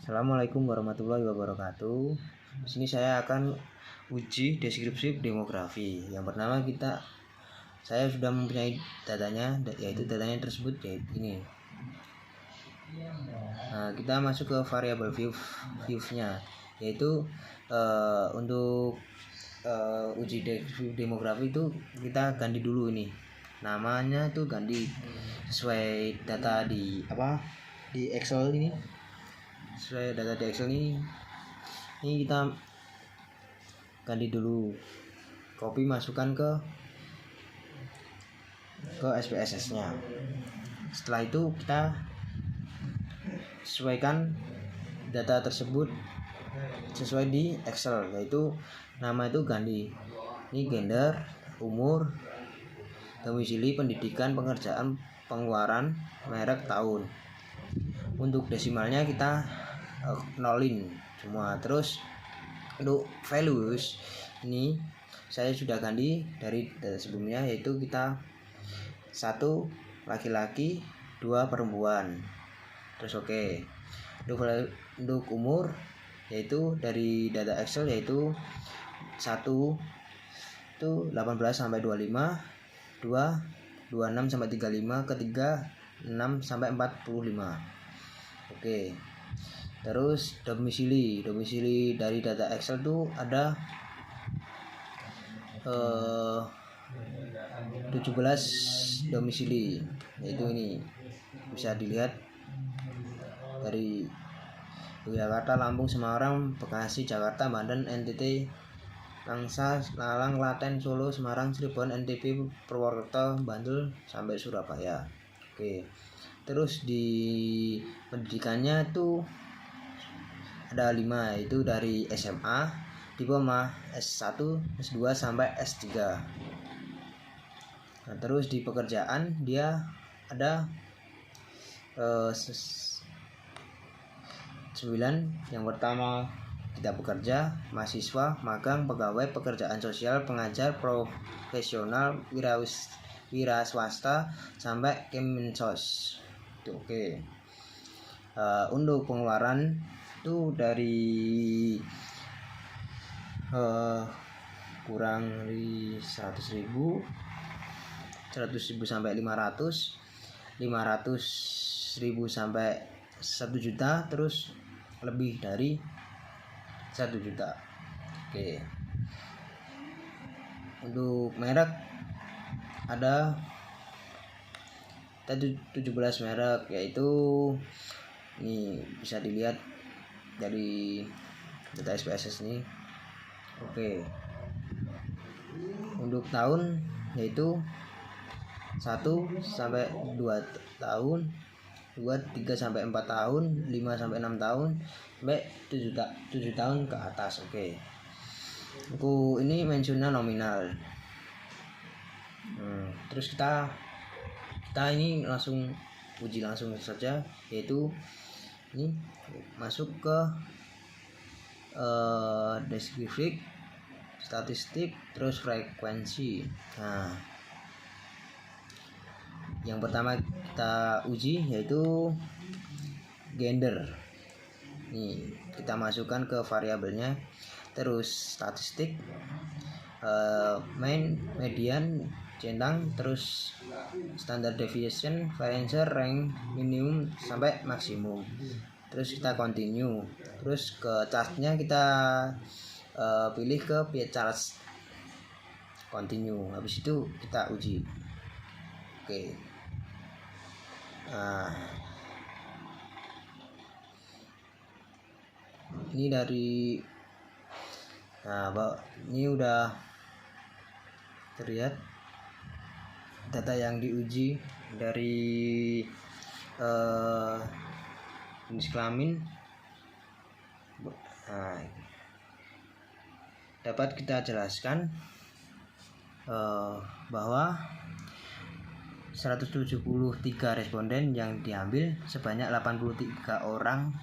Assalamualaikum warahmatullahi wabarakatuh. Di sini saya akan uji deskripsi demografi. Yang pertama saya sudah mempunyai datanya, yaitu datanya tersebut yaitu ini. Nah, kita masuk ke variabel views-nya, yaitu untuk uji deskripsi demografi itu kita ganti dulu ini. Namanya tuh ganti sesuai data di Excel ini. Sesuai data di Excel ini kita ganti dulu, copy masukkan ke SPSS nya. Setelah itu kita sesuaikan data tersebut sesuai di Excel, yaitu nama itu ganti ini gender, umur, domisili, pendidikan, pekerjaan, pengeluaran, merek, tahun. Untuk desimalnya kita nolin semua. Terus untuk values ini saya sudah ganti dari data sebelumnya, yaitu kita 1 laki-laki 2 perempuan. Terus oke. Untuk umur yaitu dari data Excel yaitu 1 itu 18 sampai 25, 2 26 sampai 35, ketiga 6 sampai 45. Oke. Terus domisili dari data Excel tuh ada 17 domisili, yaitu ini bisa dilihat dari Yogyakarta, Lampung, Semarang, Bekasi, Jakarta, Banten, NTT, Langsa, Malang, Klaten, Solo, Semarang, Cirebon, NTB, Purwokerto, Bantul sampai Surabaya. Oke. Terus di pendidikannya tuh ada 5, yaitu dari SMA, diploma, S1, S2 sampai S3. Nah, terus di pekerjaan dia ada 9. Yang pertama kita bekerja, mahasiswa, magang, pegawai, pekerjaan sosial, pengajar, profesional, wira swasta sampai Kemensos. Itu oke. Untuk pengeluaran itu dari kurang dari 100.000 sampai 500.000 sampai 1 juta, terus lebih dari 1 juta. Oke. Untuk merek ada 17 merek, yaitu ini bisa dilihat dari data SPSS ini. Oke. Untuk tahun yaitu 1 sampai 2 tahun, 2 3 sampai 4 tahun, 5 sampai 6 tahun, sampai 7 tahun ke atas. Oke. Aku ini mentionnya nominal. Terus kita ini langsung uji langsung saja, yaitu ini masuk ke deskripsi, statistik, terus frekuensi. Nah, yang pertama kita uji yaitu gender. Nih, kita masukkan ke variabelnya. Terus statistik, mean, median, centang, terus standard deviation, variance, rank, minimum sampai maksimum. Terus kita continue. Terus ke chartnya kita pilih ke pie charts, continue. Habis itu kita uji. Oke. Nah, ini ini udah terlihat data yang diuji dari jenis kelamin. Nah, dapat kita jelaskan bahwa 173 responden yang diambil sebanyak 83 orang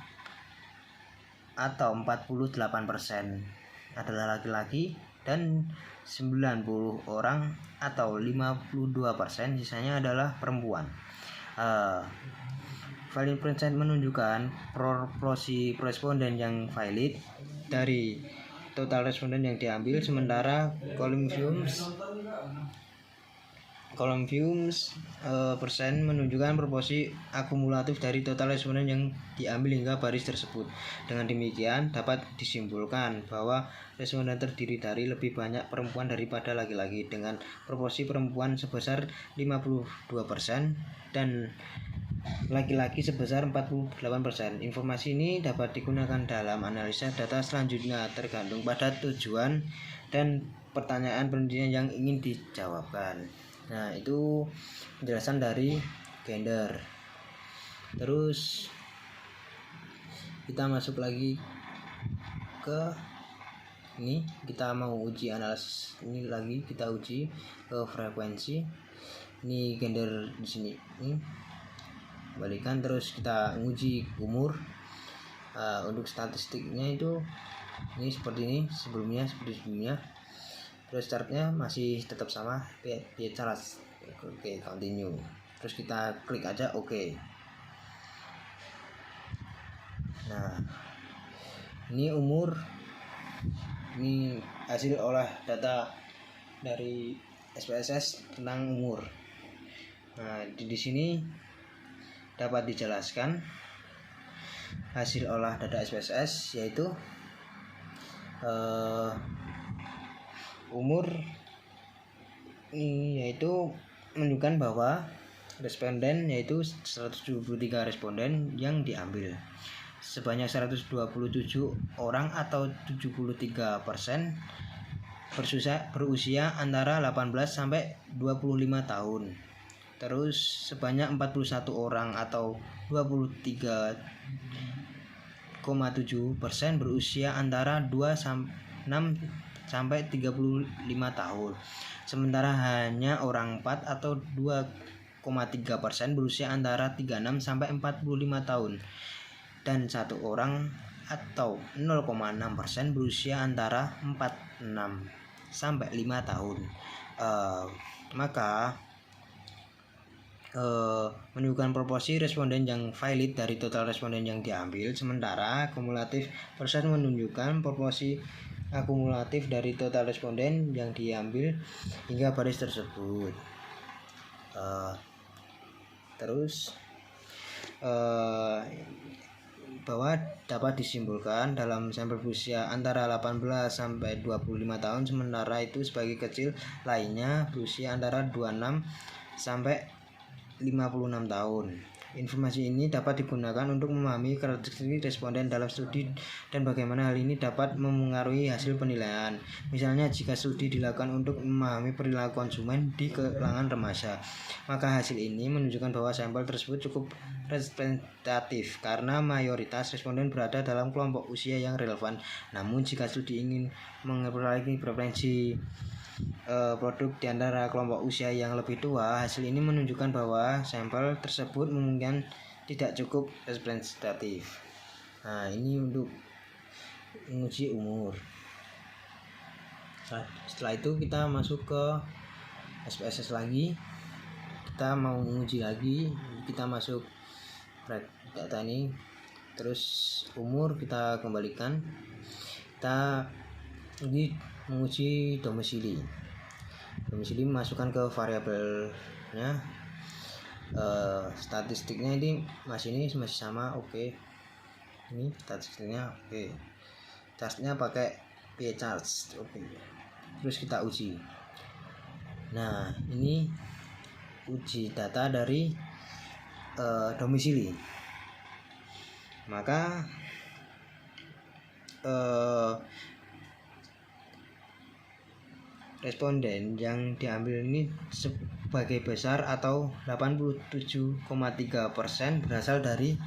atau 48% adalah laki-laki, dan 90 orang atau 52% sisanya adalah perempuan. valid percent menunjukkan proporsi responden yang valid dari total responden yang diambil, sementara column views persen menunjukkan proporsi akumulatif dari total responden yang diambil hingga baris tersebut. Dengan demikian dapat disimpulkan bahwa responden terdiri dari lebih banyak perempuan daripada laki-laki dengan proporsi perempuan sebesar 52% dan laki-laki sebesar 48%. Informasi ini dapat digunakan dalam analisa data selanjutnya tergantung pada tujuan dan pertanyaan penelitian yang ingin dijawabkan. Nah, itu penjelasan dari gender. Terus kita masuk lagi ke ini, kita mau uji analisis ini lagi, kita uji ke frekuensi. Ini gender di sini. Balikan, terus kita uji umur. Untuk statistiknya itu ini seperti ini sebelumnya. Terus chartnya masih tetap sama, pie chart. Oke, continue. Terus kita klik aja oke. Nah, ini umur, ini hasil olah data dari SPSS tentang umur. Nah, di sini dapat dijelaskan hasil olah data SPSS yaitu umur ini yaitu menunjukkan bahwa responden yaitu 173 responden yang diambil. Sebanyak 127 orang atau 73% berusia antara 18 sampai 25 tahun. Terus sebanyak 41 orang atau 23,7% berusia antara 6 sampai 35 tahun. Sementara hanya orang 4 atau 2,3% berusia antara 36 sampai 45 tahun. Dan 1 orang atau 0,6% berusia antara 46 sampai 5 tahun. Maka menunjukkan proporsi responden yang valid dari total responden yang diambil, sementara kumulatif persen menunjukkan proporsi akumulatif dari total responden yang diambil hingga baris tersebut. Terus bahwa dapat disimpulkan dalam sampel berusia antara 18 sampai 25 tahun, sementara itu sebagai kecil lainnya berusia antara 26 sampai 56 tahun. Informasi ini dapat digunakan untuk memahami karakteristik responden dalam studi dan bagaimana hal ini dapat memengaruhi hasil penilaian. Misalnya, jika studi dilakukan untuk memahami perilaku konsumen di kalangan remaja, maka hasil ini menunjukkan bahwa sampel tersebut cukup representatif karena mayoritas responden berada dalam kelompok usia yang relevan. Namun, jika studi ingin memperoleh preferensi produk di antara kelompok usia yang lebih tua, hasil ini menunjukkan bahwa sampel tersebut mungkin tidak cukup representatif. Nah, ini untuk menguji umur. Setelah itu kita masuk ke SPSS lagi. Kita mau menguji lagi, kita masuk data ini. Terus umur kita kembalikan. Kita ini menguji domisili masukkan ke variabelnya. Statistiknya ini masih sama, oke. Ini statistiknya oke. Chartnya pakai pie chart, oke. Terus kita uji. Nah, ini uji data dari domisili. Maka responden yang diambil ini sebagai besar atau 87,3% berasal dari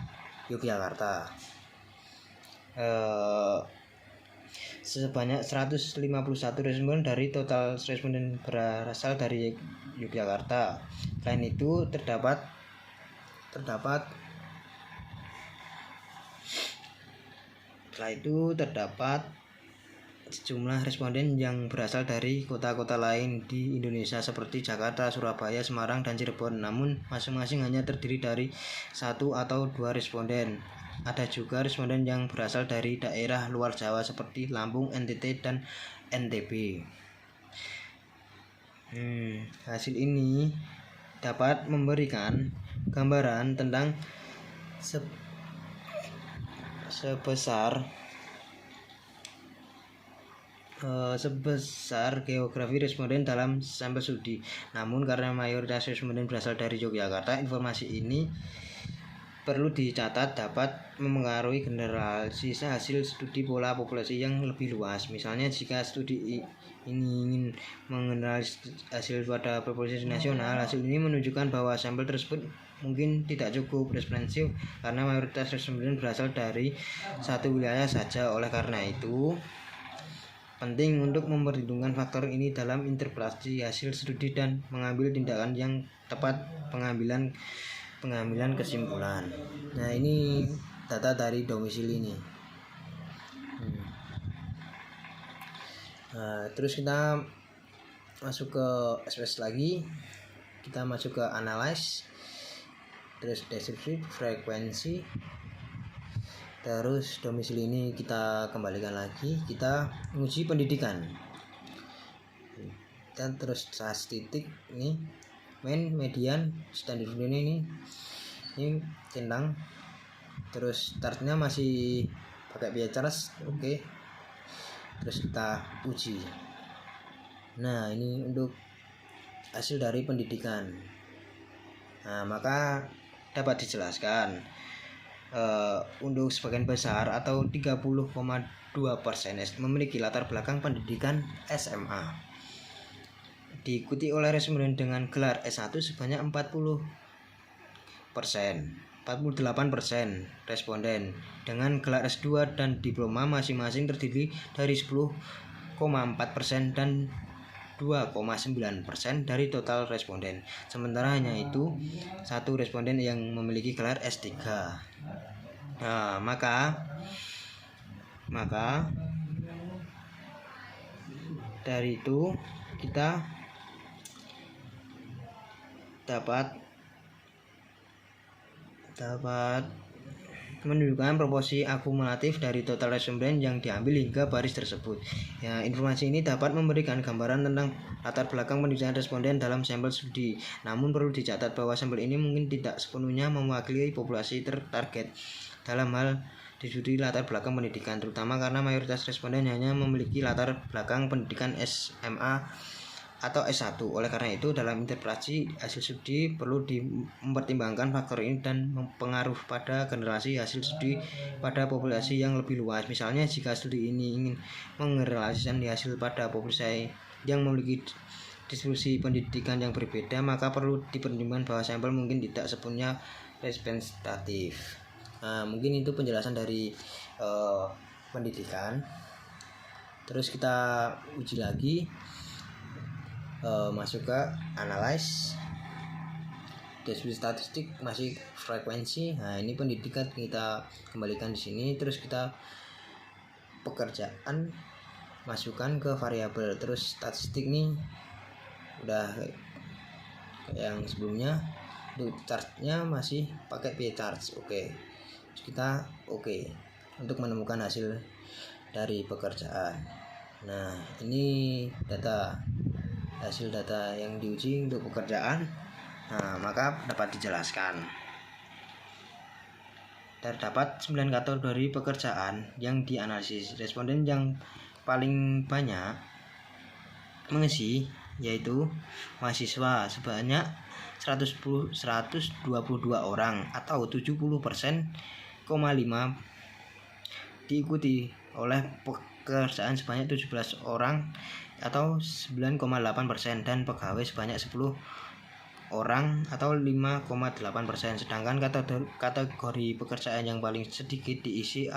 Yogyakarta. Sebanyak 151 responden dari total responden berasal dari Yogyakarta. Selain itu terdapat Jumlah responden yang berasal dari kota-kota lain di Indonesia seperti Jakarta, Surabaya, Semarang, dan Cirebon, namun masing-masing hanya terdiri dari 1 atau 2 responden. Ada juga responden yang berasal dari daerah luar Jawa seperti Lampung, NTT, dan NTB. Hasil ini dapat memberikan gambaran tentang sebesar geografi responden dalam sampel studi. Namun karena mayoritas responden berasal dari Yogyakarta, informasi ini perlu dicatat dapat mempengaruhi generalisasi hasil studi pola populasi yang lebih luas. Misalnya jika studi ini ingin mengeneralisasi hasil pada populasi nasional, hasil ini menunjukkan bahwa sampel tersebut mungkin tidak cukup representatif karena mayoritas responden berasal dari satu wilayah saja. Oleh karena itu, penting untuk memperhitungkan faktor ini dalam interpretasi hasil studi dan mengambil tindakan yang tepat pengambilan kesimpulan. Nah, ini data dari domisili ini. Terus kita masuk ke SPS lagi, kita masuk ke analyze, terus deskripsi, frekuensi, terus domisili ini kita kembalikan lagi, kita uji pendidikan, dan terus statistik ini mean, median, standar ini centang, terus startnya masih pakai biaya charge, oke. Terus kita uji. Nah, ini untuk hasil dari pendidikan. Nah, maka dapat dijelaskan untuk sebagian besar atau 30,2% memiliki latar belakang pendidikan SMA, diikuti oleh responden dengan gelar S1 sebanyak 48% responden dengan gelar S2 dan diploma masing-masing terdiri dari 10,4% dan 2,9% dari total responden. Sementara hanya itu satu responden yang memiliki gelar S3. Nah, maka dari itu kita dapat menunjukkan proporsi akumulatif dari total responden yang diambil hingga baris tersebut. Ya, informasi ini dapat memberikan gambaran tentang latar belakang pendidikan responden dalam sampel studi. Namun perlu dicatat bahwa sampel ini mungkin tidak sepenuhnya mewakili populasi target dalam hal studi latar belakang pendidikan, terutama karena mayoritas responden hanya memiliki latar belakang pendidikan SMA atau S1. Oleh karena itu, dalam interpretasi hasil studi perlu mempertimbangkan faktor ini dan mempengaruhi pada generasi hasil studi pada populasi yang lebih luas. Misalnya, jika studi ini ingin mengeneralisasikan hasil pada populasi yang memiliki distribusi pendidikan yang berbeda, maka perlu dipertimbangkan bahwa sampel mungkin tidak sepenuhnya representatif. Nah, mungkin itu penjelasan dari pendidikan. Terus kita uji lagi. Masuk ke analyze, deskripsi statistik, masih frekuensi. Nah, ini pendidikan kita kembalikan di sini. Terus kita pekerjaan masukkan ke variabel. Terus statistik nih udah kayak yang sebelumnya. Untuk chartnya masih pakai p-charts. Oke. Terus kita untuk menemukan hasil dari pekerjaan. Nah, ini hasil data yang diuji untuk pekerjaan. Nah, maka dapat dijelaskan terdapat 9 kategori pekerjaan yang dianalisis. Responden yang paling banyak mengisi yaitu mahasiswa sebanyak 122 orang atau 70,5%, diikuti oleh pekerjaan sebanyak 17 orang atau 9,8% dan pegawai sebanyak 10 orang atau 5,8%. Sedangkan kategori pekerjaan yang paling sedikit diisi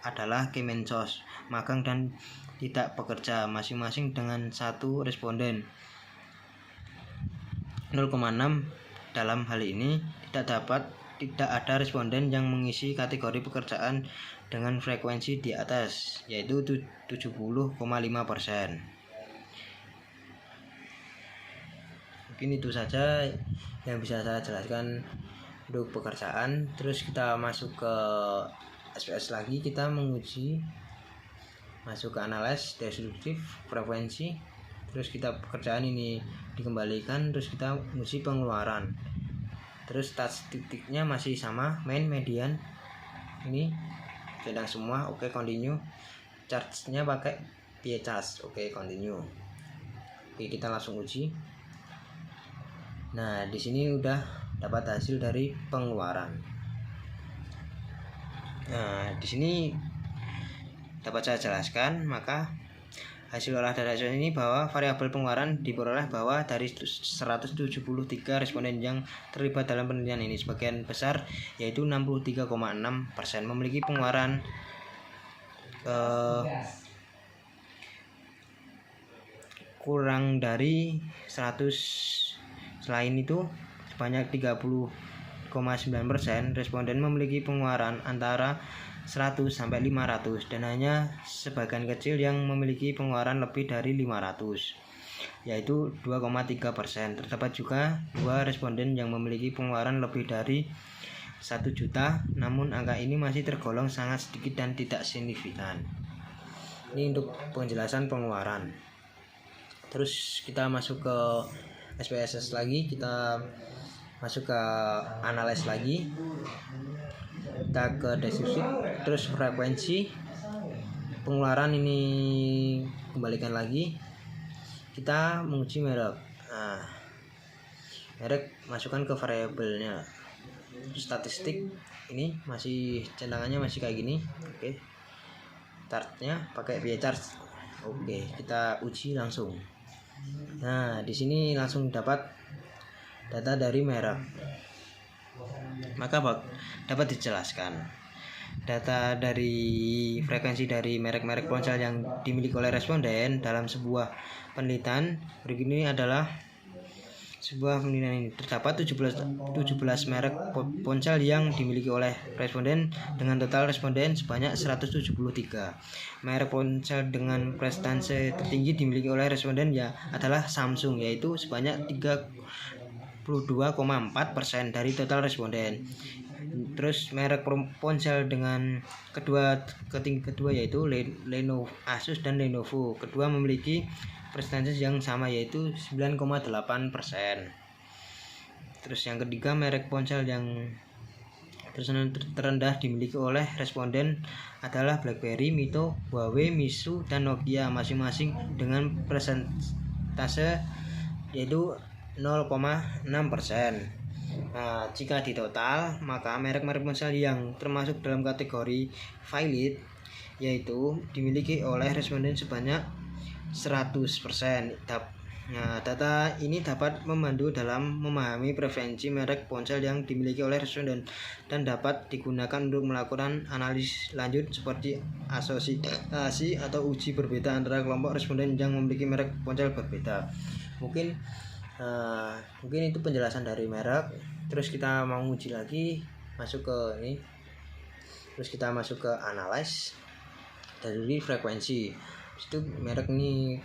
adalah Kemensos, magang dan tidak bekerja, masing-masing dengan satu responden 0,6. Dalam hal ini tidak ada responden yang mengisi kategori pekerjaan dengan frekuensi di atas, yaitu 70,5%. Mungkin itu saja yang bisa saya jelaskan untuk pekerjaan. Terus kita masuk ke SPS lagi, kita menguji masuk ke analis, deskriptif, frekuensi. Terus kita pekerjaan ini dikembalikan, terus kita menguji pengeluaran. Terus statistiknya masih sama, main, median, ini sedang semua, oke, continue. Charge-nya pakai PA charge, oke, continue. Oke, kita langsung uji. Nah, di sini udah dapat hasil dari pengeluaran. Nah, di sini dapat saya jelaskan, maka hasil olah data ini bahwa variabel pengeluaran diperoleh bahwa dari 173 responden yang terlibat dalam penelitian ini, sebagian besar yaitu 63,6% memiliki pengeluaran kurang dari 100. Selain itu, sebanyak 30,9% responden memiliki pengeluaran antara 100 sampai 500, dan hanya sebagian kecil yang memiliki pengeluaran lebih dari 500, yaitu 2,3%. Terdapat juga 2 responden yang memiliki pengeluaran lebih dari 1 juta, namun angka ini masih tergolong sangat sedikit dan tidak signifikan. Ini untuk penjelasan pengeluaran. Terus kita masuk ke SPSS lagi, kita masuk ke analis lagi, kita ke deskripsi, terus frekuensi pengeluaran ini kembalikan lagi, kita menguji merek. Nah, merek masukkan ke variabelnya, statistik ini masih centangannya masih kayak gini, oke. Chartnya pakai PA chart, oke, kita uji langsung. Nah, di sini langsung dapat data dari merek, maka dapat dijelaskan data dari frekuensi dari merek-merek ponsel yang dimiliki oleh responden dalam sebuah penelitian. Berikut ini adalah sebuah penelitian ini. Terdapat 17 merek ponsel yang dimiliki oleh responden dengan total responden sebanyak 173. Merek ponsel dengan prestasi tertinggi dimiliki oleh responden adalah Samsung, yaitu sebanyak 32,4% dari total responden. Terus merek ponsel dengan ketinggi kedua yaitu Lenovo, Asus dan Lenovo. Kedua memiliki persentase yang sama yaitu 9,8%. Terus yang ketiga, merek ponsel yang terendah dimiliki oleh responden adalah BlackBerry, Mito, Huawei, Meizu, dan Nokia, masing-masing dengan persentase yaitu 0,6%. Nah, jika di total, maka merek-merek ponsel yang termasuk dalam kategori valid yaitu dimiliki oleh responden sebanyak 100%. Nah, data ini dapat membantu dalam memahami preferensi merek ponsel yang dimiliki oleh responden dan dapat digunakan untuk melakukan analisis lanjut seperti asosiasi atau uji berbeda antara kelompok responden yang memiliki merek ponsel berbeda. Mungkin itu penjelasan dari merek. Terus kita mau uji lagi, masuk ke ini. Terus kita masuk ke analis dari frekuensi. Itu merek ini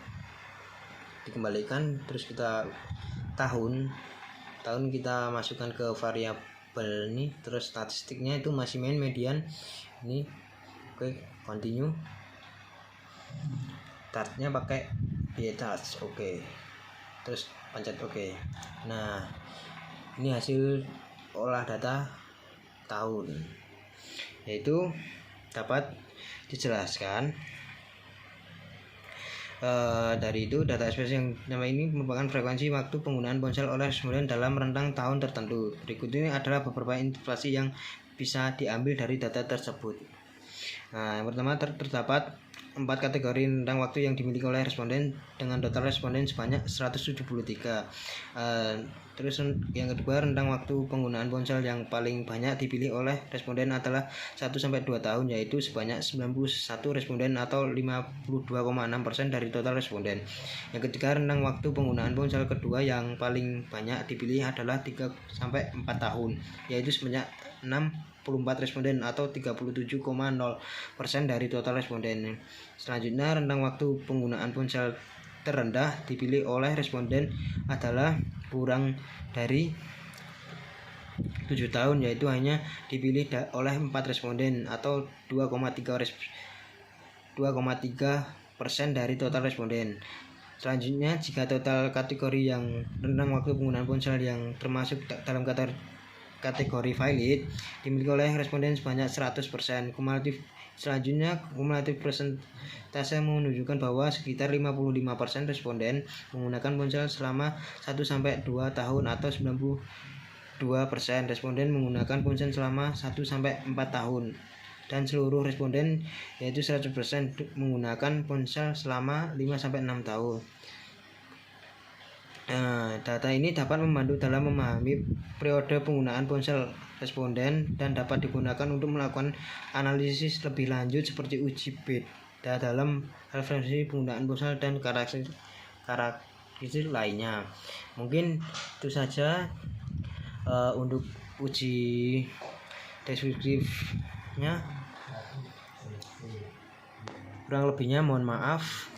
dikembalikan, terus kita tahun kita masukkan ke variabel ini, terus statistiknya itu masih main, median ini, oke, continue. Chartnya pakai PA chart, oke, terus pencet oke. Nah, ini hasil olah data tahun, yaitu dapat dijelaskan dari itu data SPS yang nama ini merupakan frekuensi waktu penggunaan ponsel oleh responden dalam rentang tahun tertentu. Berikut ini adalah beberapa interpretasi yang bisa diambil dari data tersebut. Nah, yang pertama, terdapat 4 kategori rentang waktu yang dimiliki oleh responden dengan total responden sebanyak 173. Terus yang kedua, rentang waktu penggunaan ponsel yang paling banyak dipilih oleh responden adalah 1-2 tahun, yaitu sebanyak 91 responden atau 52,6% dari total responden. Yang ketiga, rentang waktu penggunaan ponsel kedua yang paling banyak dipilih adalah 3-4 tahun, yaitu sebanyak 60 responden atau 37,0% dari total responden. Selanjutnya, rentang waktu penggunaan ponsel terendah dipilih oleh responden adalah kurang dari 7 tahun, yaitu hanya dipilih oleh 4 responden atau 2,3% dari total responden. Selanjutnya, jika total kategori yang rentang waktu penggunaan ponsel yang termasuk dalam kategori valid dimiliki oleh responden sebanyak 100%. Selanjutnya, kumulatif persentase menunjukkan bahwa sekitar 55% responden menggunakan ponsel selama 1-2 tahun atau 92% responden menggunakan ponsel selama 1-4 tahun. Dan seluruh responden yaitu 100% menggunakan ponsel selama 5-6 tahun. Data ini dapat membantu dalam memahami periode penggunaan ponsel responden dan dapat digunakan untuk melakukan analisis lebih lanjut seperti uji beda dalam referensi penggunaan ponsel dan karakteristik lainnya. Mungkin itu saja untuk uji deskriptifnya. Kurang lebihnya mohon maaf.